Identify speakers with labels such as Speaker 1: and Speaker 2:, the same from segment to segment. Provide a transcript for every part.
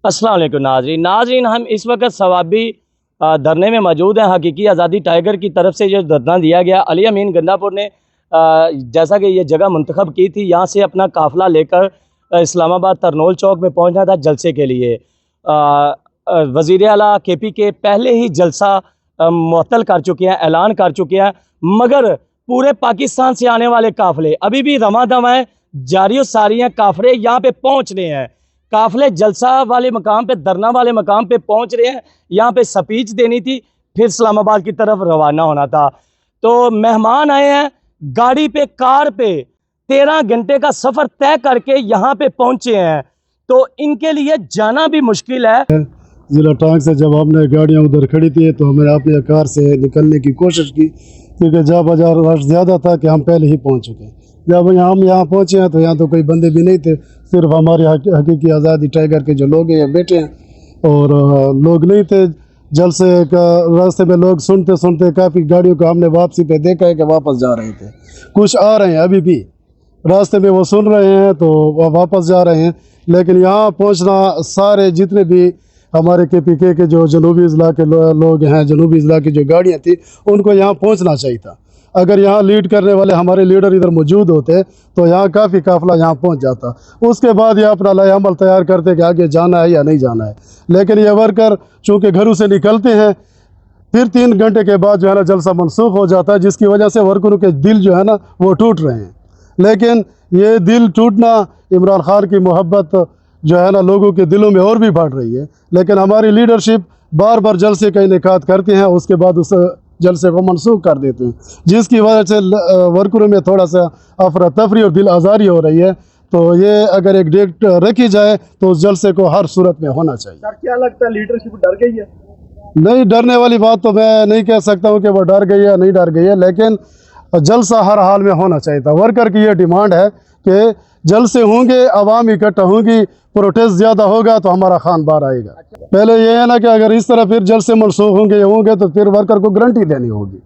Speaker 1: अस्सलाम वालेकुम नाजरीन हम इस वक्त सवाबी धरने में मौजूद हैं। हकीकी आज़ादी टाइगर की तरफ से जो धरना दिया गया, अली अमीन गंडापुर ने जैसा कि ये जगह मुंतखब की थी, यहाँ से अपना काफ़िला लेकर इस्लामाबाद तरनोल चौक में पहुँचना था जलसे के लिए। वज़ीर आला KP के पहले ही जलसा मुअत्तल कर चुके हैं, ऐलान कर चुके हैं, मगर पूरे पाकिस्तान से आने वाले काफ़िले अभी भी रमादम है, जारी सारी हैं। काफ़िले यहाँ पे पहुँच रहे हैं, काफ़िले जलसा वाले मकाम पे, धरना वाले मकाम पे पहुँच रहे हैं। यहाँ पे स्पीच देनी थी, फिर इस्लामाबाद की तरफ रवाना होना था। तो मेहमान आए हैं गाड़ी पे, कार पे, 13 घंटे का सफ़र तय करके यहाँ पे पहुँचे हैं, तो इनके लिए जाना भी मुश्किल है।
Speaker 2: ज़िला टांग से जब हमने गाड़ियाँ उधर खड़ी थी तो हमें अपनी कार से निकलने की कोशिश की, क्योंकि जहाँ बाजार रश ज़्यादा था कि हम पहले ही पहुँच चुके। जब हम यहाँ पहुँचे हैं तो यहाँ तो कोई बंदे भी नहीं थे, सिर्फ हमारे हकीकी आज़ादी टाइगर के जो लोग हैं बैठे हैं, और लोग नहीं थे। जलसे का रास्ते में लोग सुनते सुनते काफ़ी गाड़ियों को हमने वापसी पे देखा है कि वापस जा रहे थे, कुछ आ रहे हैं अभी भी रास्ते में, वो सुन रहे हैं तो वह वापस जा रहे हैं। लेकिन यहाँ पहुँचना सारे जितने भी हमारे KPK के जो जनूबी अजला के लोग हैं, जनूबी अजला की जो गाड़ियाँ थी, उनको यहाँ पहुँचना चाहिए था। अगर यहाँ लीड करने वाले हमारे लीडर इधर मौजूद होते तो यहाँ काफ़ी काफ़िला यहाँ पहुँच जाता। उसके बाद ये अपना लाए अमल तैयार करते कि आगे जाना है या नहीं जाना है। लेकिन ये वर्कर चूँकि घरों से निकलते हैं, फिर 3 घंटे के बाद जो है ना जलसा मनसूख हो जाता है, जिसकी वजह से वर्करों के दिल जो है ना वो टूट रहे हैं। लेकिन ये दिल टूटना, इमरान खान की मोहब्बत जो है ना लोगों के दिलों में और भी बढ़ रही है। लेकिन हमारी लीडरशिप बार बार जलसे का इनेकाद करते हैं, उसके बाद उस जलसे को मनसूख कर देते हैं, जिसकी वजह से वर्करों में थोड़ा सा अफरा तफरी और दिल आज़ारी हो रही है। तो ये अगर एक डेट रखी जाए तो उस जलसे को हर सूरत में होना चाहिए।
Speaker 3: सर क्या लगता है, लीडरशिप डर गई है?
Speaker 2: नहीं, डरने वाली बात तो मैं नहीं कह सकता हूँ कि वो डर गई है, नहीं डर गई है, लेकिन जलसा हर हाल में होना चाहिए था। वर्कर की ये डिमांड है कि जलसे होंगे, आवाम इकट्ठा होंगी, प्रोटेस्ट ज़्यादा होगा तो हमारा खान बाहर आएगा। पहले ये है ना कि अगर इस तरह फिर जलसे मनसूख होंगे तो फिर वर्कर को गारंटी देनी होगी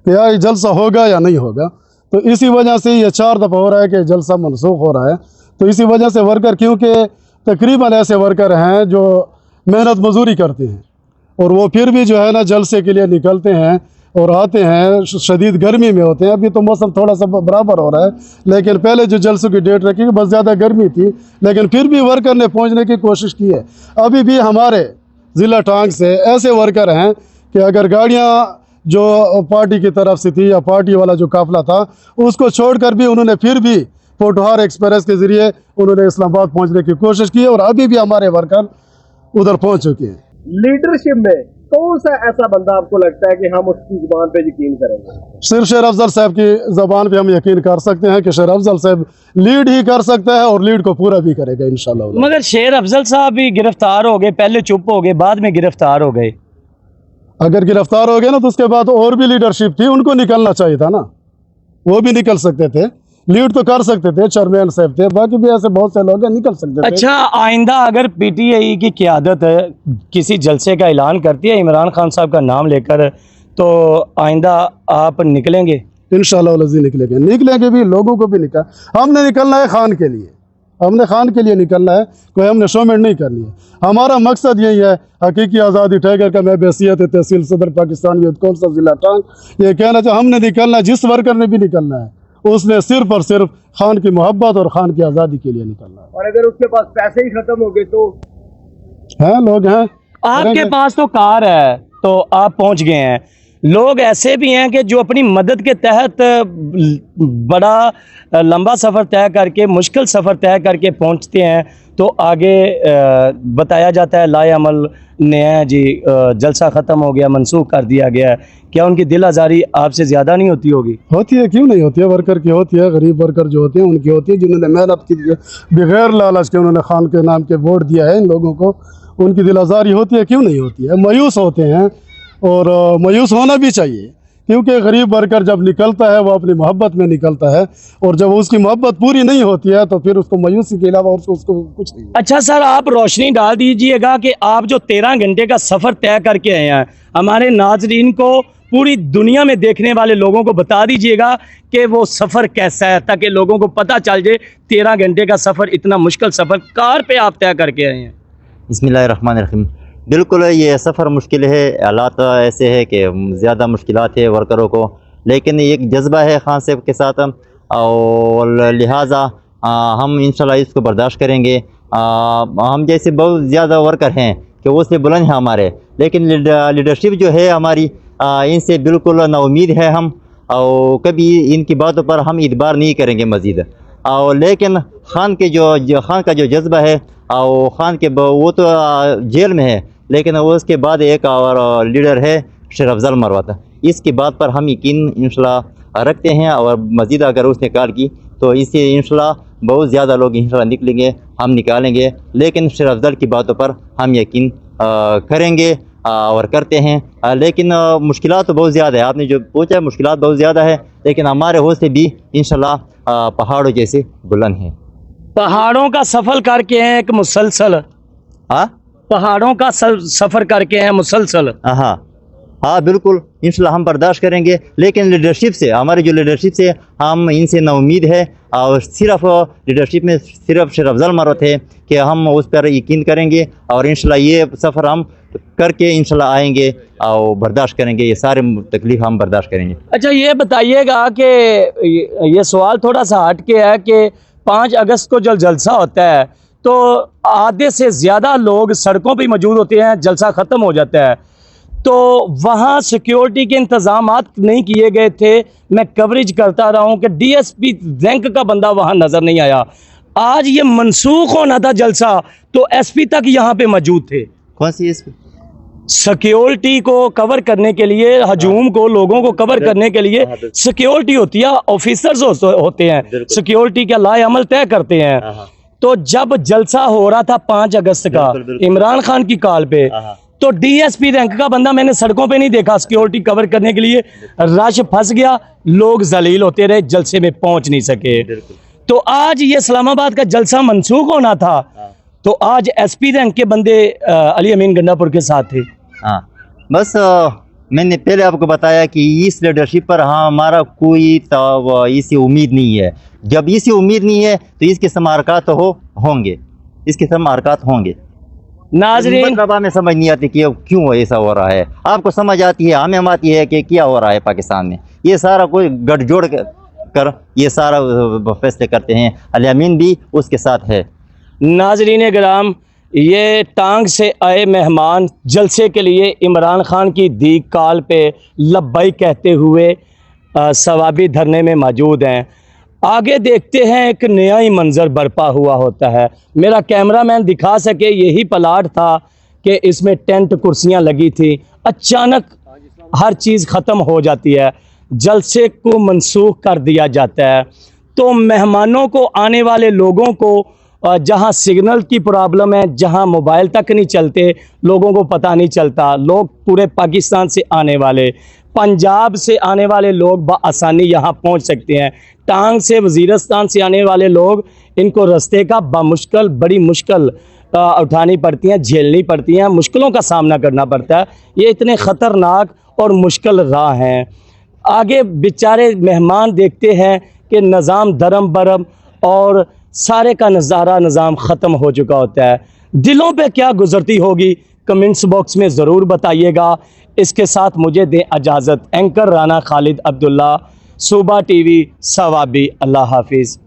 Speaker 2: कि यार जलसा होगा या नहीं होगा। तो इसी वजह से ये 4 दफ़ा हो रहा है कि जलसा मनसूख हो रहा है। तो इसी वजह से वर्कर, क्योंकि तकरीबन ऐसे वर्कर हैं जो मेहनत मजदूरी करते हैं और वो फिर भी जो है ना जलसे के लिए निकलते हैं और आते हैं, शदीद गर्मी में होते हैं। अभी तो मौसम थोड़ा सा बराबर हो रहा है, लेकिन पहले जो जलसों की डेट रखी बस ज़्यादा गर्मी थी, लेकिन फिर भी वर्कर ने पहुंचने की कोशिश की है। अभी भी हमारे ज़िला टांग से ऐसे वर्कर हैं कि अगर गाड़ियां जो पार्टी की तरफ से थी या पार्टी वाला जो काफ़िला था उसको छोड़कर भी उन्होंने फिर भी पोटहार एक्सप्रेस के ज़रिए उन्होंने इस्लामाबाद पहुँचने की कोशिश की है, और अभी भी हमारे वर्कर उधर पहुँच चुके हैं।
Speaker 3: लीडरशिप में कौन सा ऐसा बंदा आपको लगता है कि हम उसकी जुबान पे यकीन करेंगे?
Speaker 2: सिर्फ शेर अफजल साहब की ज़बान पे हम यकीन कर सकते हैं कि शेर अफजल साहब लीड ही कर सकता है और लीड को पूरा भी करेगा इंशाल्लाह।
Speaker 1: मगर शेर अफजल साहब भी गिरफ्तार हो गए, पहले चुप हो गए, बाद में गिरफ्तार हो गए।
Speaker 2: अगर गिरफ्तार हो गए ना तो उसके बाद और भी लीडरशिप थी, उनको निकलना चाहिए था ना, वो भी निकल सकते थे, लीड तो कर सकते थे, चेयरमैन साहब थे, बाकी भी ऐसे बहुत से लोग निकल सकते थे।
Speaker 1: अच्छा, आइंदा अगर PTI की क़यादत किसी जलसे का ऐलान करती है इमरान खान साहब का नाम लेकर, तो आइंदा आप निकलेंगे?
Speaker 2: इंशाल्लाह निकलेंगे भी, लोगों को भी हमने निकलना है खान के लिए, हमने खान के लिए निकलना है, कोई हमने शोमेंट नहीं करनी है। हमारा मकसद यही है, हकीकी आज़ादी टाइगर का मैं बहसीयत तहसील सदर पाकिस्तान यूथ कौंसिल ज़िला टांग ये कहना चाहिए, हमने निकलना है, जिस वर्कर ने भी निकलना है उसने सिर्फ और सिर्फ खान की मोहब्बत और खान की आज़ादी के लिए निकलना है।
Speaker 3: और अगर उसके पास पैसे ही खत्म हो गए तो?
Speaker 2: हैं लोग हैं,
Speaker 1: आपके पास तो कार है तो आप पहुंच गए हैं। लोग ऐसे भी हैं कि जो अपनी मदद के तहत बड़ा लंबा सफ़र तय करके, मुश्किल सफ़र तय करके पहुंचते हैं, तो आगे बताया जाता है लाए अमल ने है जी, जलसा ख़त्म हो गया, मनसूख कर दिया गया है। क्या उनकी दिल आज़ारी आपसे ज़्यादा नहीं होती होगी?
Speaker 2: होती है, क्यों नहीं होती है, वर्कर की होती है, गरीब वर्कर जो होते हैं उनकी होती है, जिन्होंने मेहनत की, बगैर लालच के उन्होंने खान के नाम के वोट दिया है इन लोगों को, उनकी दिल आज़ारी होती है, क्यों नहीं होती है। मायूस होते हैं और मायूस होना भी चाहिए, क्योंकि गरीब वर्कर जब निकलता है वो अपनी मोहब्बत में निकलता है, और जब उसकी मोहब्बत पूरी नहीं होती है तो फिर उसको मायूसी के अलावा उसको कुछ नहीं।
Speaker 1: अच्छा सर, आप रोशनी डाल दीजिएगा कि आप जो 13 घंटे का सफ़र तय करके आए हैं, हमारे नाजरीन को, पूरी दुनिया में देखने वाले लोगों को बता दीजिएगा कि वो सफ़र कैसा है, ताकि लोगों को पता चल जाए 13 घंटे का सफ़र, इतना मुश्किल सफ़र कार पे आप तय करके आए हैं।
Speaker 4: बिस्मिल्लाहिर्रहमानिर्रहीम। बिल्कुल ये सफ़र मुश्किल है, हालात ऐसे है कि ज़्यादा मुश्किलात है वर्करों को, लेकिन एक जज्बा है खान साहब के साथ और लिहाजा हम इंशाल्लाह इसको बर्दाश्त करेंगे। हम जैसे बहुत ज़्यादा वर्कर हैं कि वो से बुलंद हैं हमारे, लेकिन लीडरशिप जो है हमारी इनसे बिल्कुल नाउमीद है हम, और कभी इनकी बातों पर हम इतबार नहीं करेंगे मज़ीद। और लेकिन खान का जो जज्बा है, और खान के वो तो जेल में है, लेकिन उसके बाद एक और लीडर है शेर अफजल मरवत, इसकी बात पर हम यकीन इंशाल्लाह रखते हैं, और मज़ीद अगर उसने कॉल की तो इससे इंशाल्लाह बहुत ज़्यादा लोग इंशाल्लाह निकलेंगे, हम निकालेंगे, लेकिन शेर अफजल की बातों पर हम यकीन करेंगे और करते हैं। लेकिन मुश्किलात तो बहुत ज़्यादा है, आपने जो पूछा मुश्किलात बहुत ज़्यादा है, लेकिन हमारे हौसले भी इंशाल्लाह पहाड़ों जैसे बुलंद हैं।
Speaker 1: पहाड़ों का सफ़र करके हैं एक मुसलसल,
Speaker 4: हाँ
Speaker 1: पहाड़ों का सफ़र करके हैं मुसलसल।
Speaker 4: हाँ बिल्कुल, इंशाल्लाह हम बर्दाश्त करेंगे, लेकिन लीडरशिप से, हमारी जो लीडरशिप से हम इनसे नाउमीद है, और सिर्फ लीडरशिप में सिर्फ शेर अफजल मरवत है कि हम उस पर यकीन करेंगे, और इंशाल्लाह ये सफ़र हम करके इंशाल्लाह आएंगे और बर्दाश्त करेंगे, ये सारे तकलीफ़ हम बर्दाश्त करेंगे।
Speaker 1: अच्छा ये बताइएगा कि ये सवाल थोड़ा सा हट के है कि 5 अगस्त को जब जलसा होता है तो आधे से ज़्यादा लोग सड़कों पे मौजूद होते हैं, जलसा ख़त्म हो जाता है, तो वहाँ सिक्योरिटी के इंतज़ामात नहीं किए गए थे। मैं कवरेज करता रहा हूँ कि DSP रैंक का बंदा वहाँ नज़र नहीं आया। आज ये मनसूख होना था जलसा, तो SP तक यहाँ पे मौजूद थे।
Speaker 4: कौन सी इस
Speaker 1: सिक्योरिटी को कवर करने के लिए, हजूम को, लोगों को कवर करने के लिए सिक्योरिटी होती है, ऑफिसर्स होते हैं, सिक्योरिटी का लाए अमल तय करते हैं। तो जब जलसा हो रहा था 5 अगस्त का इमरान खान की कॉल पे, तो DSP रैंक का बंदा मैंने सड़कों पे नहीं देखा सिक्योरिटी कवर करने के लिए। रश फंस गया, लोग जलील होते रहे, जलसे में पहुंच नहीं सके। तो आज ये इस्लामाबाद का जलसा मनसूख होना था, तो आज SP रैंक के बंदे अली अमीन गंडापुर के साथ थे।
Speaker 4: हाँ बस मैंने पहले आपको बताया कि इस लीडरशिप पर हमारा कोई इसी उम्मीद नहीं है। जब इसी उम्मीद नहीं है तो इसके समारकात तो होंगे, इसके समारकात होंगे।
Speaker 1: नाजरीन,
Speaker 4: मतलब हमें समझ नहीं आती कि क्यों ऐसा हो रहा है, आपको समझ आती है, हमें आती है कि क्या हो रहा है पाकिस्तान में। ये सारा कोई गठजोड़ कर ये सारा फैसले करते हैं, अली अमीन भी उसके साथ है।
Speaker 1: नाजरीन ग्राम, ये टांग से आए मेहमान जलसे के लिए इमरान खान की दी कॉल पे लब्बई कहते हुए सवाबी धरने में मौजूद हैं। आगे देखते हैं, एक नया ही मंजर बरपा हुआ होता है। मेरा कैमरामैन दिखा सके, यही प्लाट था कि इसमें टेंट कुर्सियां लगी थी, अचानक हर चीज़ ख़त्म हो जाती है, जलसे को मनसूख कर दिया जाता है। तो मेहमानों को, आने वाले लोगों को, जहाँ सिग्नल की प्रॉब्लम है, जहाँ मोबाइल तक नहीं चलते, लोगों को पता नहीं चलता, लोग पूरे पाकिस्तान से आने वाले, पंजाब से आने वाले लोग बआसानी यहाँ पहुँच सकते हैं। टांग से, वज़ीरिस्तान से आने वाले लोग, इनको रास्ते का बड़ी मुश्किल उठानी पड़ती हैं, झेलनी पड़ती हैं, मुश्किलों का सामना करना पड़ता है। ये इतने ख़तरनाक और मुश्किल राह हैं। आगे बेचारे मेहमान देखते हैं कि निज़ाम धर्म बरम और सारे का निज़ाम ख़त्म हो चुका होता है। दिलों पे क्या गुजरती होगी, कमेंट्स बॉक्स में ज़रूर बताइएगा। इसके साथ मुझे दें इजाज़त। एंकर राना खालिद अब्दुल्ला, सूबा TV सवाबी। अल्लाह हाफिज़।